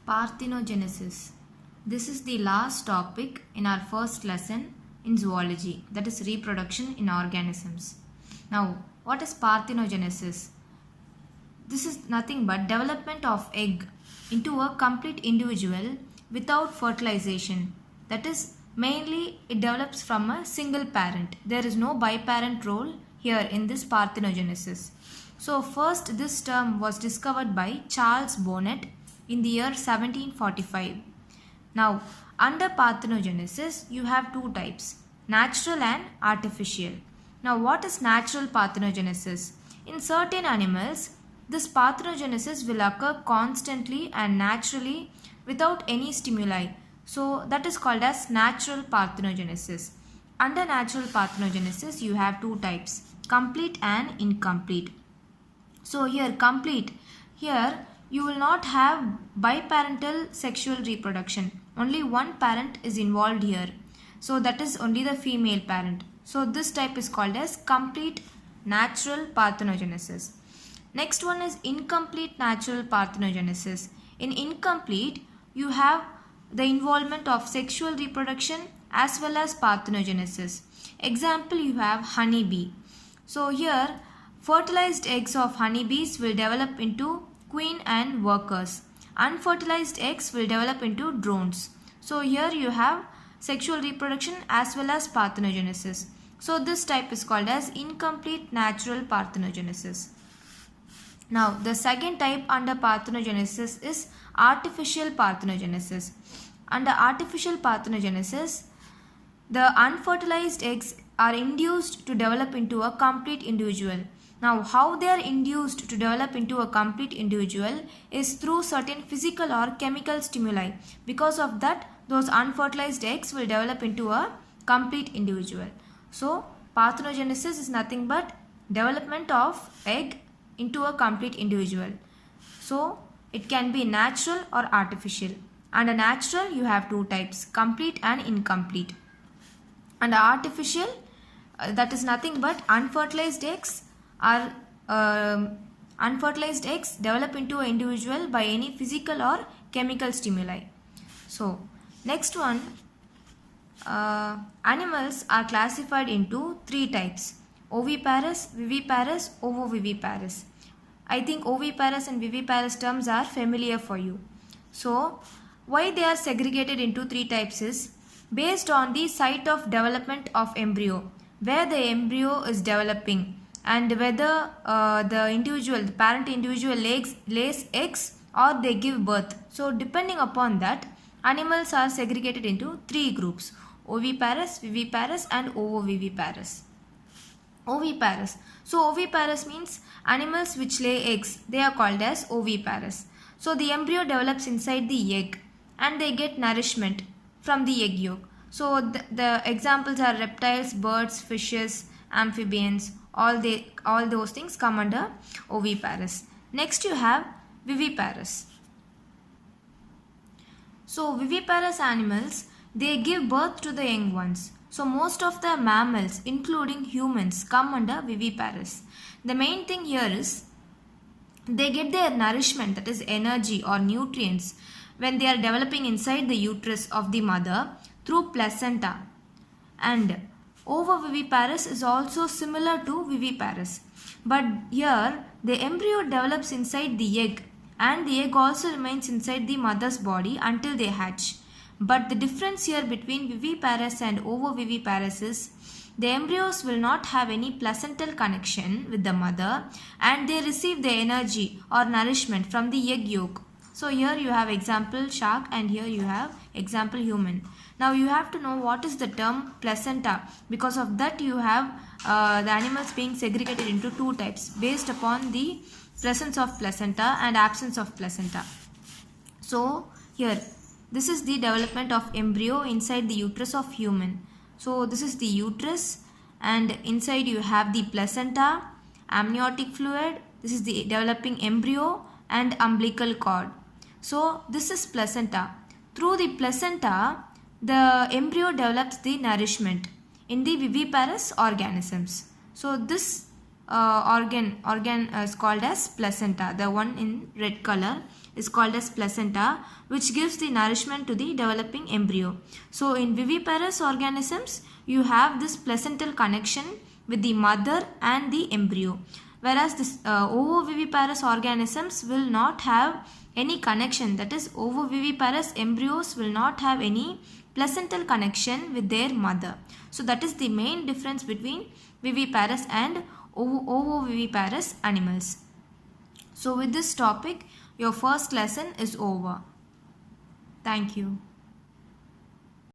Parthenogenesis. This is the last topic in our first lesson in zoology, that is reproduction in organisms. Now, what is parthenogenesis? This is nothing but development of egg into a complete individual without fertilization. That is, mainly it develops from a single parent. There is no biparent role here in this parthenogenesis. So first this term was discovered by Charles Bonnet in the year 1745. Now, under parthenogenesis, you have two types, natural and artificial. Now, what is natural parthenogenesis? In certain animals, this parthenogenesis will occur constantly and naturally without any stimuli. So, that is called as natural parthenogenesis. Under natural parthenogenesis, you have two types, complete and incomplete. So, here complete, here you will not have biparental sexual reproduction. Only one parent is involved here. So that is only the female parent. So this type is called as complete natural parthenogenesis. Next one is incomplete natural parthenogenesis. In incomplete, you have the involvement of sexual reproduction as well as parthenogenesis. Example, you have honeybee. So here, fertilized eggs of honeybees will develop into queen and workers. Unfertilized eggs will develop into drones. So here you have sexual reproduction as well as parthenogenesis. So this type is called as incomplete natural parthenogenesis. Now the second type under parthenogenesis is artificial parthenogenesis. Under artificial parthenogenesis, the unfertilized eggs are induced to develop into a complete individual. Now, how they are induced to develop into a complete individual is through certain physical or chemical stimuli. Because of that, those unfertilized eggs will develop into a complete individual. So, parthenogenesis is nothing but development of egg into a complete individual. So, it can be natural or artificial. Under natural, you have two types, complete and incomplete. Under artificial, that is nothing but unfertilized eggs are unfertilized eggs develop into an individual by any physical or chemical stimuli. So, next one, animals are classified into three types, oviparous, viviparous, ovoviviparous. I think oviparous and viviparous terms are familiar for you. So, why they are segregated into three types is based on the site of development of embryo, where the embryo is developing, and whether the parent individual lays eggs or they give birth. So depending upon that, animals are segregated into three groups, oviparous, viviparous and ovoviviparous. Oviparous. So oviparous means animals which lay eggs, they are called as oviparous. So the embryo develops inside the egg and they get nourishment from the egg yolk. So the examples are reptiles, birds, fishes, amphibians. All those things come under oviparous. Next you have viviparous. So viviparous animals, they give birth to the young ones. So most of the mammals including humans come under viviparous. The main thing here is they get their nourishment, that is energy or nutrients, when they are developing inside the uterus of the mother through placenta. And ovoviviparous is also similar to viviparous, but here the embryo develops inside the egg and the egg also remains inside the mother's body until they hatch. But the difference here between viviparous and ovoviviparous is the embryos will not have any placental connection with the mother and they receive the energy or nourishment from the egg yolk. So here you have example shark and here you have example human. Now you have to know what is the term placenta. Because of that you have the animals being segregated into two types based upon the presence of placenta and absence of placenta. So here this is the development of embryo inside the uterus of human. So this is the uterus and inside you have the placenta, amniotic fluid, this is the developing embryo and umbilical cord. So this is placenta. Through the placenta, the embryo develops the nourishment in the viviparous organisms. So this organ is called as placenta, the one in red color. is called as placenta, which gives the nourishment to the developing embryo. So in viviparous organisms, you have this placental connection with the mother and the embryo, whereas this ovoviviparous organisms will not have any connection, that is ovoviviparous embryos will not have any placental connection with their mother. So that is the main difference between viviparous and ovoviviparous animals. So with this topic, your first lesson is over. Thank you.